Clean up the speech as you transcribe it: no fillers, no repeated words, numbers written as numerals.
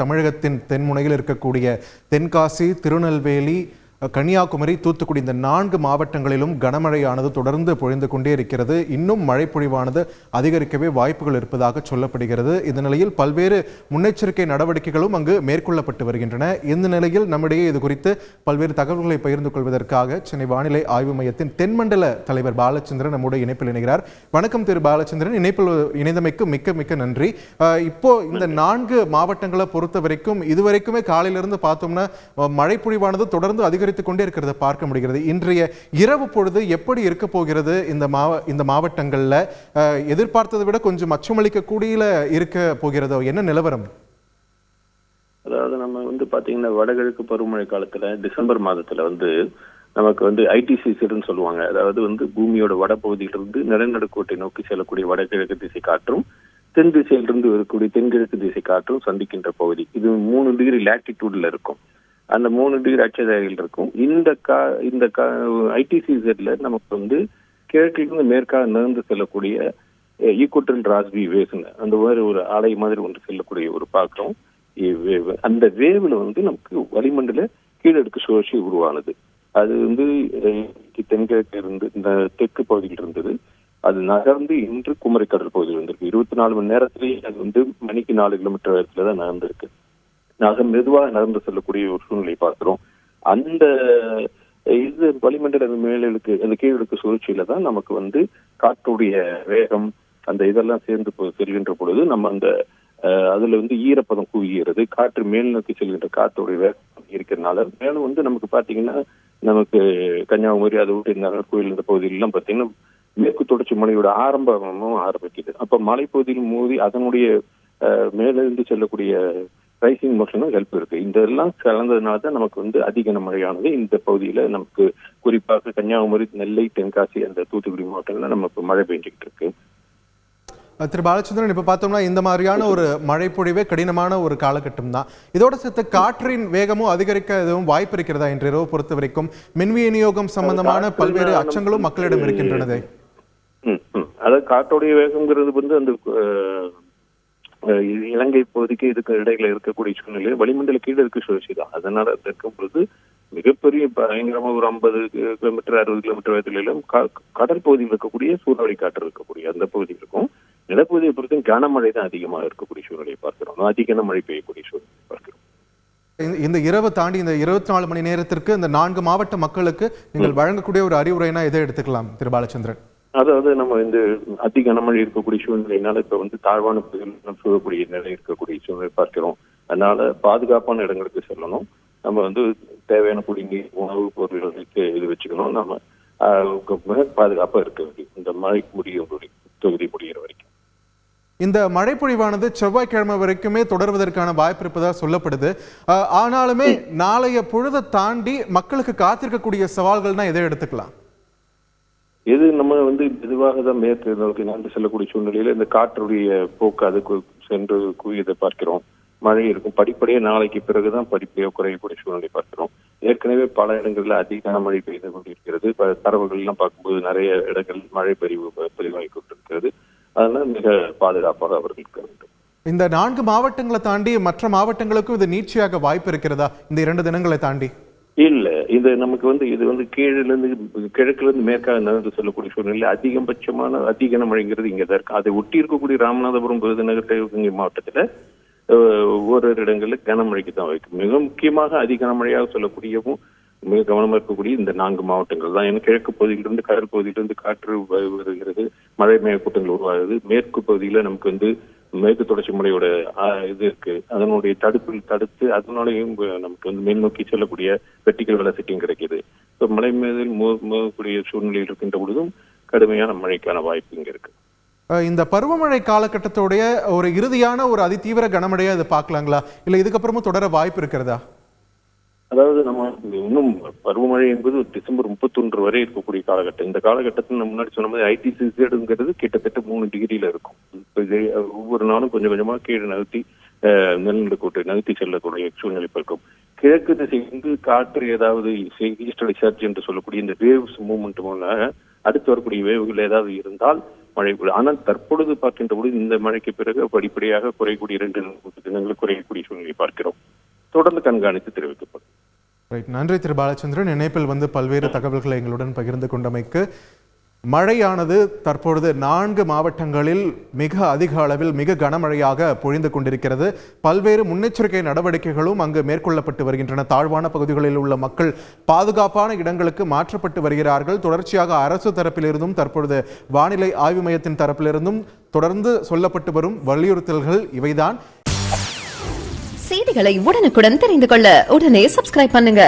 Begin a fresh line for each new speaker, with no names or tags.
தமிழகத்தின் தென்முனையில் இருக்கக்கூடிய தென்காசி, திருநெல்வேலி, கன்னியாகுமரி, தூத்துக்குடி இந்த 4 மாவட்டங்களிலும் கனமழையானது தொடர்ந்து பொழிந்து கொண்டே இருக்கிறது. இன்னும் மழை பொழிவானது அதிகரிக்கவே வாய்ப்புகள் இருப்பதாக சொல்லப்படுகிறது. இந்த நிலையில் பல்வேறு முன்னெச்சரிக்கை நடவடிக்கைகளும் அங்கு மேற்கொள்ளப்பட்டு வருகின்றன. இந்த நிலையில் நம்மிடையே இது குறித்து பல்வேறு தகவல்களை பகிர்ந்து கொள்வதற்காக சென்னை வானிலை ஆய்வு மையத்தின் தென்மண்டல தலைவர் பாலச்சந்திரன் நம்முடைய இணைப்பில் இணைகிறார். வணக்கம் திரு பாலச்சந்திரன், இணைப்பில் இணைந்தமைக்கு மிக்க மிக்க நன்றி. இப்போ இந்த 4 மாவட்டங்களை பொறுத்த வரைக்கும் இதுவரைக்குமே காலையிலிருந்து பார்த்தோம்னா மழை பொழிவானது தொடர்ந்து அதிகரித்துக் கொண்டே இருக்கிறத பார்க்க முடிகிறது. இன்றைய இரவு பொழுது எப்படி இருக்க போகிறது? இந்த மாவட்டங்கள்ல எதிர்பார்த்ததை விட கொஞ்சம் அச்சமளிக்க கூடிய இருக்க போகிறதோ? என்ன நிலவரம்?
அதாவது நம்ம பாத்தீங்கன்னா வடகிழக்கு பருவமழை காலத்துல டிசம்பர் மாதத்துல நமக்கு ஐடிசிசின்னு சொல்லுவாங்க. அதாவது பூமியோட வடபகுதியிலிருந்து நிலநடுக்கோட்டை நோக்கி செல்லக்கூடிய வடகிழக்கு திசை காற்றும் தென் திசையிலிருந்து வரக்கூடிய தென்கிழக்கு திசை காற்றும் சந்திக்கின்ற பகுதி. இது 3 டிகிரி லேட்டிடியூட்ல இருக்கும். அந்த 3 டிகிரி அட்சரேகையில் இருக்கும். இந்த ஐடிசிசெட்ல நமக்கு கிழக்கிலிருந்து மேற்காக நகர்ந்து செல்லக்கூடிய ஈக்குவட்டல் ராஸ்பி வேவ்ஸ் அந்த மாதிரி ஒரு அலை மாதிரி ஒன்று செல்லக்கூடிய ஒரு பாக்கம் வேவ். அந்த வேவ்ல நமக்கு வளிமண்டல கீழடுக்கு சுழற்சி உருவானது. அது தென்கிழக்கு இருந்து இந்த தெற்கு பகுதியில் இருந்தது. அது நகர்ந்து இன்று குமரிக்கடல் பகுதியில் வந்திருக்கு. 24 மணி நேரத்திலேயே அது மணிக்கு 4 கிலோமீட்டர் வேகத்துல தான் நகர்ந்திருக்கு. மெதுவாக நடந்து செல்லக்கூடிய ஒரு சூழ்நிலை பார்க்கிறோம். அந்த இது வளிமண்டல மேலுக்கு அந்த கீழடுக்கு சுழற்சியில தான் நமக்கு காற்றுடைய வேகம் அந்த இதெல்லாம் சேர்ந்து செல்கின்ற பொழுது நம்ம அதுல ஈரப்பதம் குவிகிறது. காற்று மேல் நோக்கி செல்கின்ற காற்றுடைய வேகம் இருக்கிறதுனால மேலும் நமக்கு பாத்தீங்கன்னா நமக்கு கன்னியாகுமரி அதை விட்டு நாகர்கோவில் இந்த பகுதியிலாம் பாத்தீங்கன்னா மேற்கு தொடர்ச்சி மலையோட ஆரம்பமும் ஆரம்பிக்குது. அப்ப மலைப்பகுதியில் மோதி அதனுடைய மேலிருந்து செல்லக்கூடிய ரைசிங் மோஷனும் ஹெல்ப் இருக்கு. இதெல்லாம் கலந்ததுனால தான் நமக்கு அதிக மழையானது இந்த பகுதியில நமக்கு குறிப்பாக கன்னியாகுமரி, நெல்லை, தென்காசி அந்த தூத்துக்குடி மாவட்டங்கள்ல நமக்கு மழை பெஞ்சிக்கிட்டு இருக்கு.
திரு பாலச்சந்திரன், இப்ப பார்த்தோம்னா இந்த மாதிரியான ஒரு மழை பொழிவே கடினமான ஒரு காலகட்டம் தான். இதோட சேர்த்து காற்றின் வேகமும் அதிகரிக்க எதுவும் வாய்ப்பு இருக்கிறதா? இன்று இரவு பொறுத்த வரைக்கும் மின் விநியோகம் சம்பந்தமான பல்வேறு அச்சங்களும் மக்களிடம் இருக்கின்றனதே.
அதாவது காற்றுடைய வேகம்ங்கிறது அந்த இலங்கை பகுதிக்கு இதுக்கு இடையில இருக்கக்கூடிய சூழ்நிலை வளிமண்டல கீழே இருக்க சுழற்சி தான். அதனால இருக்கும் பொழுது மிகப்பெரிய பயங்கரமா ஒரு 50 கிலோமீட்டர் 60 கிலோமீட்டர் வேகத்திலும் கடல் பகுதியில் இருக்கக்கூடிய சூறாவளி காற்று இருக்கக்கூடிய அந்த பகுதி இருக்கும். நிலப்பகுதியை பொறுத்தும் கனமழை தான் அதிகமாக இருக்கக்கூடிய சூழ்நிலையை பார்க்கிறோம். அதிக கனமழை பெய்யக்கூடிய சூழ்நிலை பார்க்கிறோம்.
இந்த இரவு தாண்டி இந்த 24 மணி நேரத்திற்கு இந்த 4 மாவட்ட மக்களுக்கு நீங்கள் வழங்கக்கூடிய ஒரு அறிவுரைனா எதை எடுத்துக்கலாம் திரு பாலச்சந்திரன்?
அதாவது நம்ம அதிக கனமழை இருக்கக்கூடிய சூழ்நிலையினால இப்ப தாழ்வான பகுதிகள் சூழக்கூடிய நிலை இருக்கக்கூடிய சூழ்நிலை பார்க்கிறோம். அதனால பாதுகாப்பான இடங்களுக்கு செல்லணும். நம்ம தேவையான குடிநீர், உணவுப் பொருட்களுக்கு இது வச்சுக்கணும். நம்ம பாதுகாப்பா இருக்க வேண்டிய இந்த மழை தொகுதி முடிகிற வரைக்கும்.
இந்த மழை பொழிவானது செவ்வாய்க்கிழமை வரைக்குமே தொடர்வதற்கான வாய்ப்பு இருப்பதா சொல்லப்படுது. ஆனாலுமே நாளைய பொழுதை தாண்டி மக்களுக்கு காத்திருக்கக்கூடிய சவால்கள்னா எதை எடுத்துக்கலாம்?
இது நம்ம மெதுவாக தான் மேற்கு நோக்கி நடந்து செல்லக்கூடிய சூழ்நிலையில இந்த காற்றுடைய போக்கு அதுக்கு சென்று குவியதை பார்க்கிறோம். மழை இருக்கும். படிப்படியே நாளைக்கு பிறகுதான் படிப்படியாக குறையக்கூடிய சூழ்நிலை பார்க்கிறோம். ஏற்கனவே பல இடங்கள்ல அதிகமான மழை பெய்து கொண்டிருக்கிறது. தரவுகள் எல்லாம் பார்க்கும்போது நிறைய இடங்களில் மழை பதிவாகி கொண்டிருக்கிறது. அதனால மிக பாதுகாப்பாக அவர்கள் இருக்க வேண்டும்.
இந்த 4 மாவட்டங்களை தாண்டி மற்ற மாவட்டங்களுக்கும் இது நீட்சியாக வாய்ப்பு இருக்கிறதா இந்த 2 தினங்களை தாண்டி?
இல்ல, இது நமக்கு இது கிழக்குல இருந்து மேற்காக நகர்ந்து செல்லக்கூடிய சூழ்நிலை அதிகபட்சமான அதிக மழைங்கிறது இங்கதான் இருக்கு. அதை ஒட்டி இருக்கக்கூடிய ராமநாதபுரம், விருதுநகர், சிவகங்கை மாவட்டத்துல ஓரிரு இடங்கள்ல கனமழைக்கு தான் வைக்கும். மிக முக்கியமாக அதிக கனமழையாக சொல்லக்கூடியவும் மிக கவனமா இருக்கக்கூடிய இந்த 4 மாவட்டங்கள் தான். ஏன்னா கிழக்கு பகுதியிலிருந்து கடல் பகுதியிலிருந்து காற்று வருகிறது, மழை மேகக்கூட்டங்கள் உருவாகுது. மேற்கு பகுதியில நமக்கு மேற்கு தொடர்ச்சி மலையோட இது இருக்கு. அதனுடைய தடுத்து அதனாலையும் நமக்கு மேல் நோக்கி செல்லக்கூடிய வெர்டிகல் வெலாசிட்டியும் கிடைக்குது. மலை மீதில் மோதக்கூடிய சூழ்நிலையில் இருக்கின்ற பொழுதும் கடுமையான மழைக்கான வாய்ப்பு இங்க இருக்கு.
இந்த பருவமழை காலகட்டத்தோடைய ஒரு இறுதியான ஒரு அதிதீவிர கனமழையா இதை பார்க்கலாங்களா, இல்ல இதுக்கப்புறமும் தொடர வாய்ப்பு இருக்கிறதா?
அதாவது நம்ம இன்னும் பருவமழை என்பது டிசம்பர் 31 வரை இருக்கக்கூடிய காலகட்டம். இந்த காலகட்டத்தில் நம்ம முன்னாடி சொன்ன மாதிரி ஐடிசிசெட்ங்கிறது கிட்டத்தட்ட 3 டிகிரியில இருக்கும். ஒவ்வொரு நாளும் கொஞ்சம் கொஞ்சமா கீழே நகர்த்தி நிலநடுக்கோட்டை நகர்த்தி செல்லக்கூடிய சூழ்நிலை இருக்கும். கிழக்கு திசைக்கு காற்று ஏதாவது ஈஸ்டர்லி சர்ஜ் என்று சொல்லக்கூடிய இந்த வேவ்ஸ் மூவ்மெண்ட் மூலம் அடுத்து வரக்கூடிய வேவுகள் ஏதாவது இருந்தால் மழை பொழிவு. ஆனால் தற்பொழுது பார்க்கின்ற பொழுது இந்த மழைக்கு பிறகு படிப்படியாக குறையக்கூடிய 2-3 தினங்கள் குறையக்கூடிய சூழ்நிலை பார்க்கிறோம். தொடர்ந்து கண்காணித்து தெரிவிக்கப்படும்.
ரைட், நன்றி திரு பாலச்சந்திரன். இணைப்பில் வந்து பல்வேறு தகவல்களை எங்களுடன் பகிர்ந்து கொண்டமைக்கு. மழையானது தற்பொழுது 4 மாவட்டங்களில் மிக அதிக அளவில் மிக கனமழையாக பொழிந்து கொண்டிருக்கிறது. பல்வேறு முன்னெச்சரிக்கை நடவடிக்கைகளும் அங்கு மேற்கொள்ளப்பட்டு வருகின்றன. தாழ்வான பகுதிகளில் உள்ள மக்கள் பாதுகாப்பான இடங்களுக்கு மாற்றப்பட்டு வருகிறார்கள். தொடர்ச்சியாக அரசு தரப்பிலிருந்தும் தற்பொழுது வானிலை ஆய்வு மையத்தின் தரப்பிலிருந்தும் தொடர்ந்து சொல்லப்பட்டு வரும் வலியுறுத்தல்கள் இவைதான்.
செய்திகளை உடனுக்குடன் தெரிந்து கொள்ள உடனே சப்ஸ்கிரைப் பண்ணுங்க.